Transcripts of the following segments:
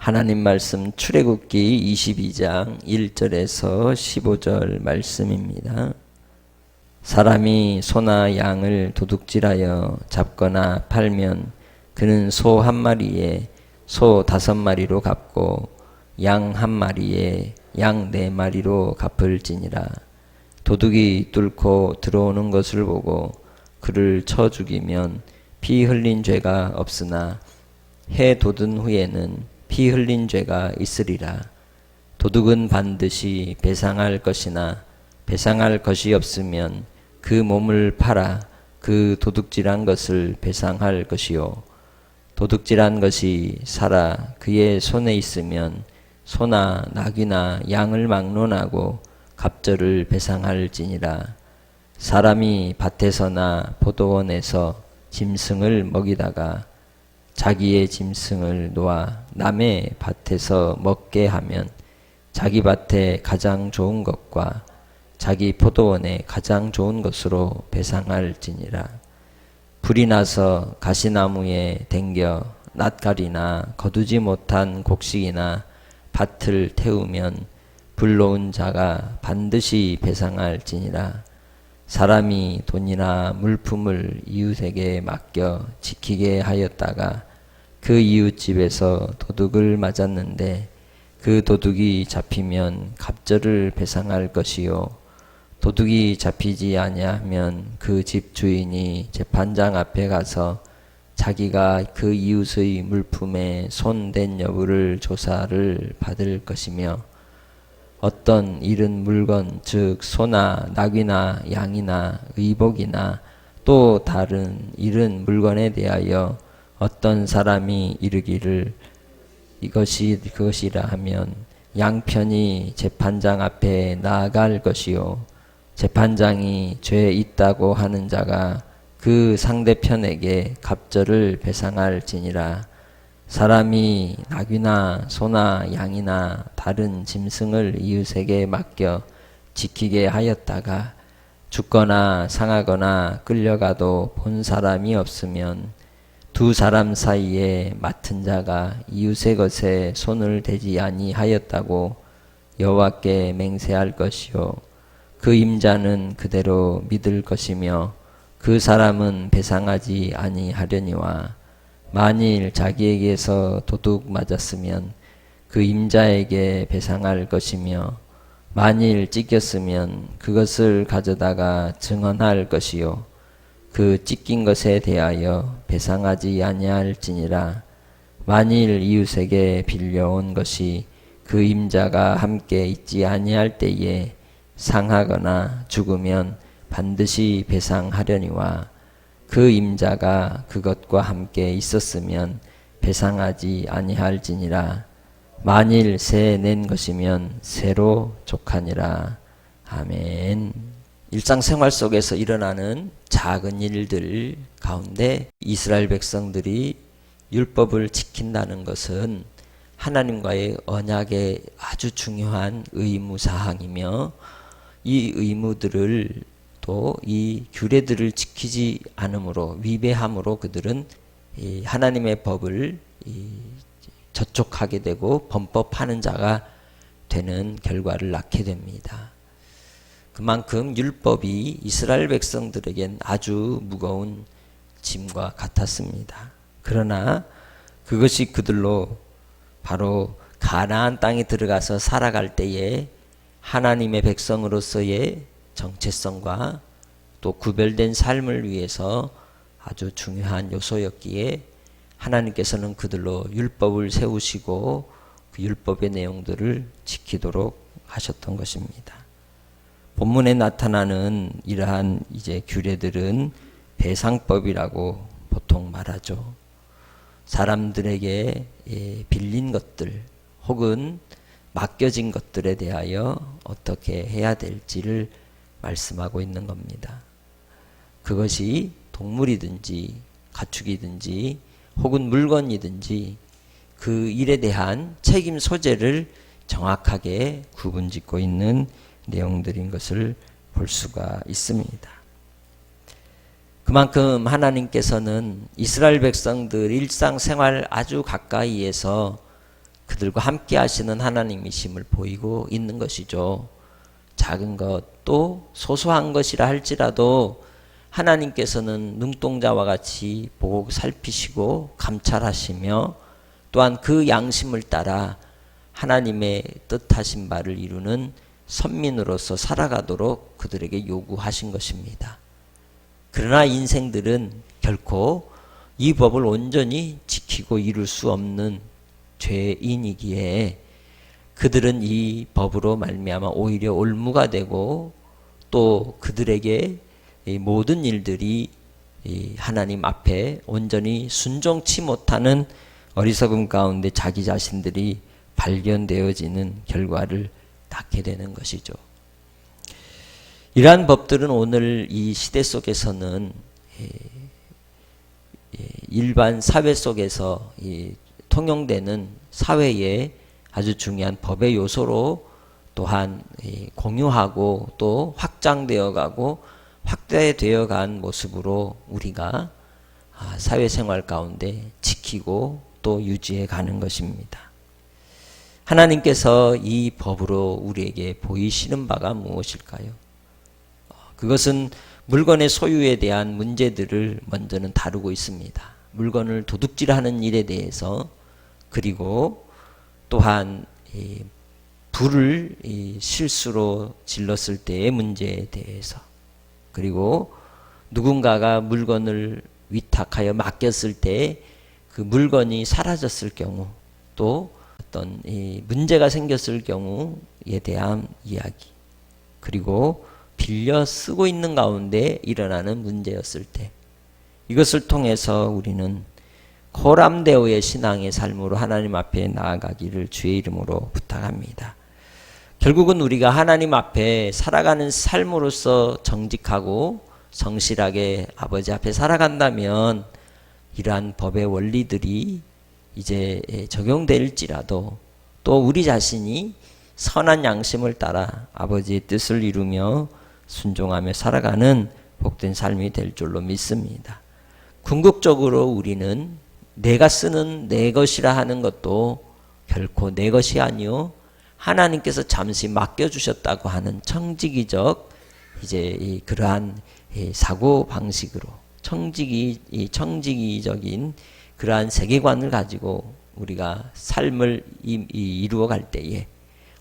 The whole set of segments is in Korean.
하나님 말씀 출애굽기 22장 1절에서 15절 말씀입니다. 사람이 소나 양을 도둑질하여 잡거나 팔면 그는 소 한 마리에 소 5마리로 갚고 양 한 마리에 양 4마리로 갚을지니라. 도둑이 뚫고 들어오는 것을 보고 그를 쳐 죽이면 피 흘린 죄가 없으나 해 돋은 후에는 피 흘린 죄가 있으리라. 도둑은 반드시 배상할 것이나 배상할 것이 없으면 그 몸을 팔아 그 도둑질한 것을 배상할 것이요. 도둑질한 것이 살아 그의 손에 있으면 소나 나귀나 양을 막론하고 갑절을 배상할지니라. 사람이 밭에서나 포도원에서 짐승을 먹이다가 자기의 짐승을 놓아 남의 밭에서 먹게 하면 자기 밭에 가장 좋은 것과 자기 포도원에 가장 좋은 것으로 배상할지니라. 불이 나서 가시나무에 댕겨 낫가리나 거두지 못한 곡식이나 밭을 태우면 불러온 자가 반드시 배상할지니라. 사람이 돈이나 물품을 이웃에게 맡겨 지키게 하였다가 그 이웃집에서 도둑을 맞았는데 그 도둑이 잡히면 갑절을 배상할 것이요. 도둑이 잡히지 아니하면 그 집 주인이 재판장 앞에 가서 자기가 그 이웃의 물품에 손댄 여부를 조사를 받을 것이며 어떤 잃은 물건 즉 소나 나귀나 양이나 의복이나 또 다른 잃은 물건에 대하여 어떤 사람이 이르기를 이것이 그것이라 하면 양편이 재판장 앞에 나아갈 것이요. 재판장이 죄 있다고 하는 자가 그 상대편에게 갑절을 배상할지니라. 사람이 나귀나 소나 양이나 다른 짐승을 이웃에게 맡겨 지키게 하였다가 죽거나 상하거나 끌려가도 본 사람이 없으면 두 사람 사이에 맡은 자가 이웃의 것에 손을 대지 아니하였다고 여호와께 맹세할 것이요. 그 임자는 그대로 믿을 것이며 그 사람은 배상하지 아니하려니와 만일 자기에게서 도둑 맞았으면 그 임자에게 배상할 것이며 만일 찢겼으면 그것을 가져다가 증언할 것이요. 그 찢긴 것에 대하여 배상하지 아니할지니라. 만일 이웃에게 빌려온 것이 그 임자가 함께 있지 아니할 때에 상하거나 죽으면 반드시 배상하려니와 그 임자가 그것과 함께 있었으면 배상하지 아니할지니라. 만일 새 낸 것이면 새로 족하니라. 아멘. 일상생활 속에서 일어나는 작은 일들 가운데 이스라엘 백성들이 율법을 지킨다는 것은 하나님과의 언약의 아주 중요한 의무사항이며 이 의무들을 또 이 규례들을 지키지 않음으로 위배함으로 그들은 하나님의 법을 저촉하게 되고 범법하는 자가 되는 결과를 낳게 됩니다. 그만큼 율법이 이스라엘 백성들에겐 아주 무거운 짐과 같았습니다. 그러나 그것이 그들로 바로 가나안 땅에 들어가서 살아갈 때에 하나님의 백성으로서의 정체성과 또 구별된 삶을 위해서 아주 중요한 요소였기에 하나님께서는 그들로 율법을 세우시고 그 율법의 내용들을 지키도록 하셨던 것입니다. 본문에 나타나는 이러한 이제 규례들은 배상법이라고 보통 말하죠. 사람들에게 빌린 것들 혹은 맡겨진 것들에 대하여 어떻게 해야 될지를 말씀하고 있는 겁니다. 그것이 동물이든지 가축이든지 혹은 물건이든지 그 일에 대한 책임 소재를 정확하게 구분짓고 있는 내용들인 것을 볼 수가 있습니다. 그만큼 하나님께서는 이스라엘 백성들 일상생활 아주 가까이에서 그들과 함께 하시는 하나님이심을 보이고 있는 것이죠. 작은 것, 또 소소한 것이라 할지라도 하나님께서는 눈동자와 같이 보고 살피시고 감찰하시며 또한 그 양심을 따라 하나님의 뜻하신 바를 이루는 선민으로서 살아가도록 그들에게 요구하신 것입니다. 그러나 인생들은 결코 이 법을 온전히 지키고 이룰 수 없는 죄인이기에 그들은 이 법으로 말미암아 오히려 올무가 되고 또 그들에게 이 모든 일들이 이 하나님 앞에 온전히 순종치 못하는 어리석음 가운데 자기 자신들이 발견되어지는 결과를 낳게 되는 것이죠. 이러한 법들은 오늘 이 시대 속에서는 일반 사회 속에서 통용되는 사회의 아주 중요한 법의 요소로 또한 공유하고 또 확장되어 가고 확대되어 간 모습으로 우리가 사회생활 가운데 지키고 또 유지해 가는 것입니다. 하나님께서 이 법으로 우리에게 보이시는 바가 무엇일까요? 그것은 물건의 소유에 대한 문제들을 먼저는 다루고 있습니다. 물건을 도둑질하는 일에 대해서, 그리고 또한 불을 실수로 질렀을 때의 문제에 대해서, 그리고 누군가가 물건을 위탁하여 맡겼을 때 그 물건이 사라졌을 경우, 또 어떤 문제가 생겼을 경우에 대한 이야기, 그리고 빌려 쓰고 있는 가운데 일어나는 문제였을 때, 이것을 통해서 우리는 코람데오의 신앙의 삶으로 하나님 앞에 나아가기를 주의 이름으로 부탁합니다. 결국은 우리가 하나님 앞에 살아가는 삶으로서 정직하고 성실하게 아버지 앞에 살아간다면 이러한 법의 원리들이 이제 적용될지라도 또 우리 자신이 선한 양심을 따라 아버지의 뜻을 이루며 순종하며 살아가는 복된 삶이 될 줄로 믿습니다. 궁극적으로 우리는 내가 쓰는 내 것이라 하는 것도 결코 내 것이 아니요 하나님께서 잠시 맡겨주셨다고 하는 청지기적 이제 그러한 사고 방식으로 청지기적인 그러한 세계관을 가지고 우리가 삶을 이루어 갈 때에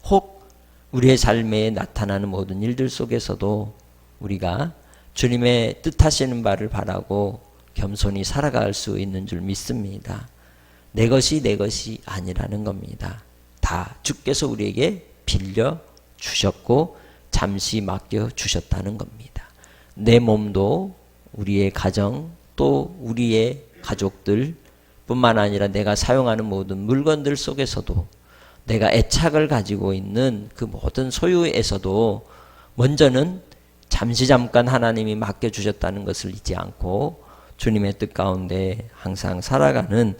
혹 우리의 삶에 나타나는 모든 일들 속에서도 우리가 주님의 뜻하시는 바를 바라고 겸손히 살아갈 수 있는 줄 믿습니다. 내 것이 아니라는 겁니다. 다 주께서 우리에게 빌려 주셨고 잠시 맡겨 주셨다는 겁니다. 내 몸도 우리의 가정 또 우리의 가족들 뿐만 아니라 내가 사용하는 모든 물건들 속에서도 내가 애착을 가지고 있는 그 모든 소유에서도 먼저는 잠깐 하나님이 맡겨주셨다는 것을 잊지 않고 주님의 뜻 가운데 항상 살아가는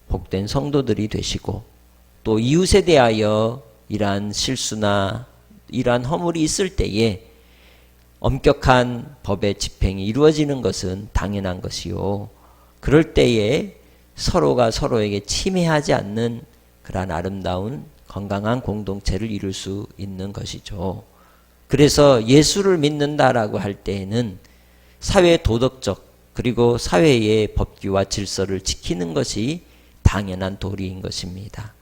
복된 성도들이 되시고, 또 이웃에 대하여 이러한 실수나 이러한 허물이 있을 때에 엄격한 법의 집행이 이루어지는 것은 당연한 것이요, 그럴 때에 서로가 서로에게 침해하지 않는 그러한 아름다운 건강한 공동체를 이룰 수 있는 것이죠. 그래서 예수를 믿는다라고 할 때에는 사회 도덕적 그리고 사회의 법규와 질서를 지키는 것이 당연한 도리인 것입니다.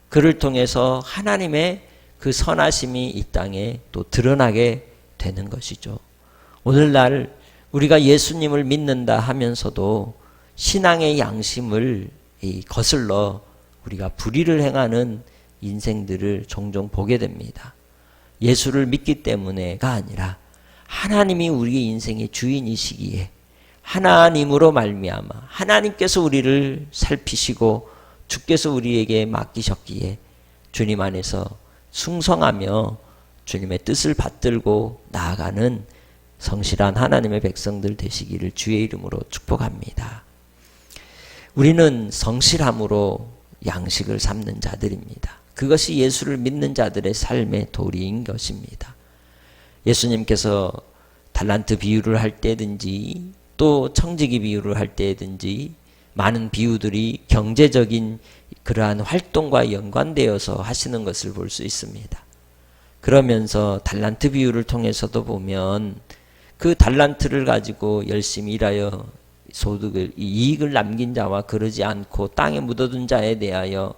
그를 통해서 하나님의 그 선하심이 이 땅에 또 드러나게 되는 것이죠. 오늘날 우리가 예수님을 믿는다 하면서도 신앙의 양심을 거슬러 우리가 불의를 행하는 인생들을 종종 보게 됩니다. 예수를 믿기 때문에가 아니라 하나님이 우리의 인생의 주인이시기에 하나님으로 말미암아 하나님께서 우리를 살피시고 주께서 우리에게 맡기셨기에 주님 안에서 충성하며 주님의 뜻을 받들고 나아가는 성실한 하나님의 백성들 되시기를 주의 이름으로 축복합니다. 우리는 성실함으로 양식을 삼는 자들입니다. 그것이 예수를 믿는 자들의 삶의 도리인 것입니다. 예수님께서 달란트 비유를 할 때든지 또 청지기 비유를 할 때든지 많은 비유들이 경제적인 그러한 활동과 연관되어서 하시는 것을 볼 수 있습니다. 그러면서 달란트 비유를 통해서도 보면 그 달란트를 가지고 열심히 일하여 소득을, 이익을 남긴 자와 그러지 않고 땅에 묻어둔 자에 대하여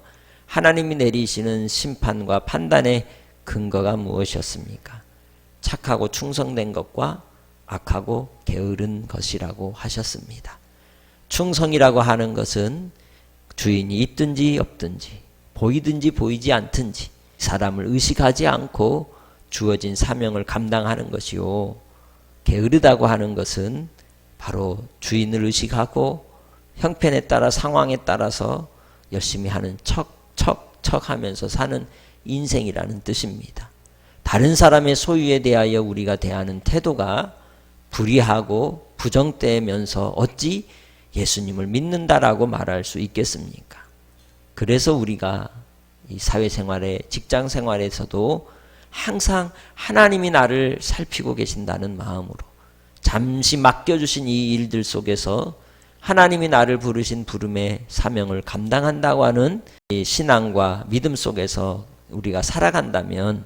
하나님이 내리시는 심판과 판단의 근거가 무엇이었습니까? 착하고 충성된 것과 악하고 게으른 것이라고 하셨습니다. 충성이라고 하는 것은 주인이 있든지 없든지 보이든지 보이지 않든지 사람을 의식하지 않고 주어진 사명을 감당하는 것이요, 게으르다고 하는 것은 바로 주인을 의식하고 형편에 따라 상황에 따라서 열심히 하는 척 하면서 사는 인생이라는 뜻입니다. 다른 사람의 소유에 대하여 우리가 대하는 태도가 불의하고 부정되면서 어찌 예수님을 믿는다라고 말할 수 있겠습니까? 그래서 우리가 이 사회생활에, 직장생활에서도 항상 하나님이 나를 살피고 계신다는 마음으로 잠시 맡겨주신 이 일들 속에서 하나님이 나를 부르신 부름의 사명을 감당한다고 하는 이 신앙과 믿음 속에서 우리가 살아간다면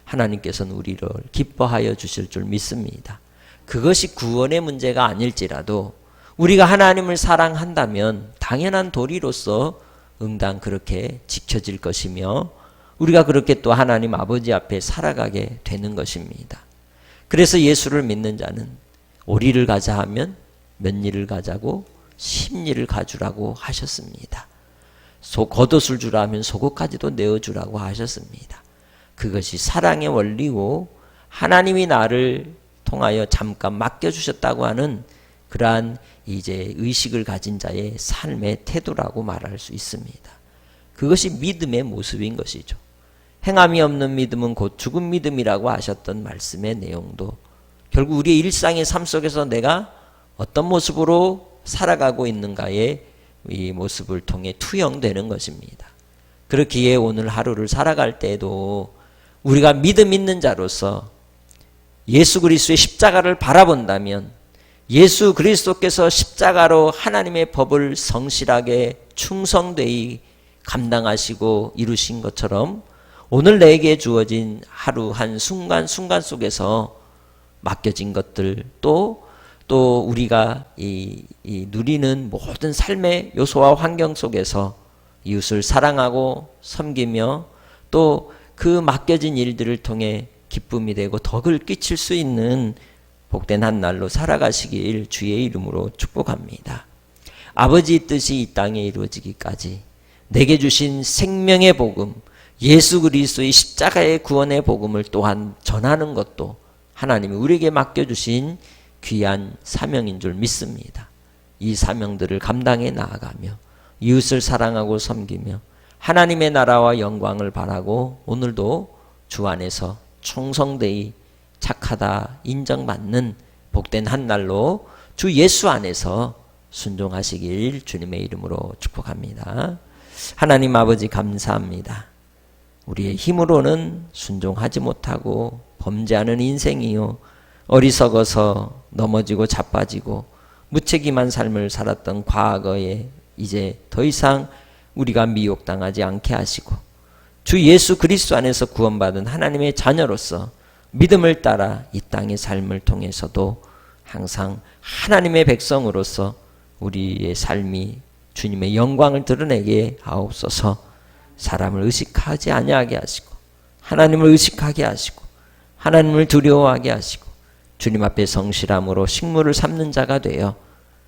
하나님께서는 우리를 기뻐하여 주실 줄 믿습니다. 그것이 구원의 문제가 아닐지라도 우리가 하나님을 사랑한다면 당연한 도리로서 응당 그렇게 지켜질 것이며 우리가 그렇게 또 하나님 아버지 앞에 살아가게 되는 것입니다. 그래서 예수를 믿는 자는 오리를 가자 하면 몇 리를 가자고 10리를 가주라고 하셨습니다. 겉옷을 주라 하면 속옷까지도 내어주라고 하셨습니다. 그것이 사랑의 원리고 하나님이 나를 통하여 잠깐 맡겨주셨다고 하는 그러한 이제 의식을 가진 자의 삶의 태도라고 말할 수 있습니다. 그것이 믿음의 모습인 것이죠. 행함이 없는 믿음은 곧 죽은 믿음이라고 하셨던 말씀의 내용도 결국 우리의 일상의 삶 속에서 내가 어떤 모습으로 살아가고 있는가의 이 모습을 통해 투영되는 것입니다. 그렇기에 오늘 하루를 살아갈 때에도 우리가 믿음 있는 자로서 예수 그리스도의 십자가를 바라본다면 예수 그리스도께서 십자가로 하나님의 법을 성실하게 충성되이 감당하시고 이루신 것처럼 오늘 내게 주어진 하루 한 순간순간 속에서 맡겨진 것들 또 우리가 누리는 모든 삶의 요소와 환경 속에서 이웃을 사랑하고 섬기며 또 그 맡겨진 일들을 통해 기쁨이 되고 덕을 끼칠 수 있는 복된 한 날로 살아가시길 주의 이름으로 축복합니다. 아버지 뜻이 이 땅에 이루어지기까지 내게 주신 생명의 복음, 예수 그리스도의 십자가의 구원의 복음을 또한 전하는 것도 하나님이 우리에게 맡겨주신 귀한 사명인 줄 믿습니다. 이 사명들을 감당해 나아가며 이웃을 사랑하고 섬기며 하나님의 나라와 영광을 바라고 오늘도 주 안에서 충성되이 착하다 인정받는 복된 한 날로 주 예수 안에서 순종하시길 주님의 이름으로 축복합니다. 하나님 아버지 감사합니다. 우리의 힘으로는 순종하지 못하고 범죄하는 인생이요, 어리석어서 넘어지고 자빠지고 무책임한 삶을 살았던 과거에 이제 더 이상 우리가 미혹당하지 않게 하시고 주 예수 그리스도 안에서 구원받은 하나님의 자녀로서 믿음을 따라 이 땅의 삶을 통해서도 항상 하나님의 백성으로서 우리의 삶이 주님의 영광을 드러내게 하옵소서. 사람을 의식하지 아니하게 하시고 하나님을 의식하게 하시고 하나님을 두려워하게 하시고 주님 앞에 성실함으로 식물을 삶는 자가 되어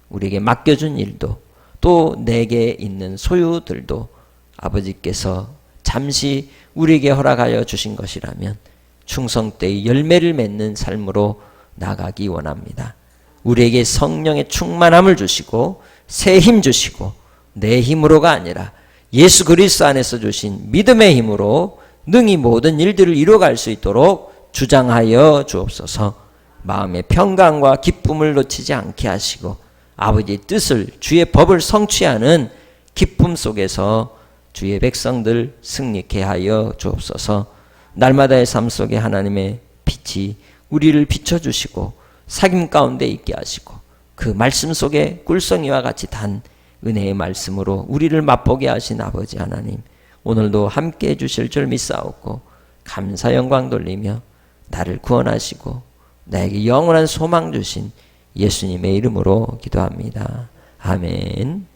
우리에게 맡겨준 일도 또 내게 있는 소유들도 아버지께서 잠시 우리에게 허락하여 주신 것이라면 충성되이 열매를 맺는 삶으로 나가기 원합니다. 우리에게 성령의 충만함을 주시고 새 힘 주시고 내 힘으로가 아니라 예수 그리스도 안에서 주신 믿음의 힘으로 능히 모든 일들을 이루어갈 수 있도록 주장하여 주옵소서. 마음의 평강과 기쁨을 놓치지 않게 하시고 아버지의 뜻을, 주의 법을 성취하는 기쁨 속에서 주의 백성들 승리케 하여 주옵소서. 날마다의 삶 속에 하나님의 빛이 우리를 비춰주시고 사귐 가운데 있게 하시고 그 말씀 속에 꿀성이와 같이 단 은혜의 말씀으로 우리를 맛보게 하신 아버지 하나님, 오늘도 함께 해주실 줄 믿사옵고 감사 영광 돌리며 나를 구원하시고 나에게 영원한 소망 주신 예수님의 이름으로 기도합니다. 아멘.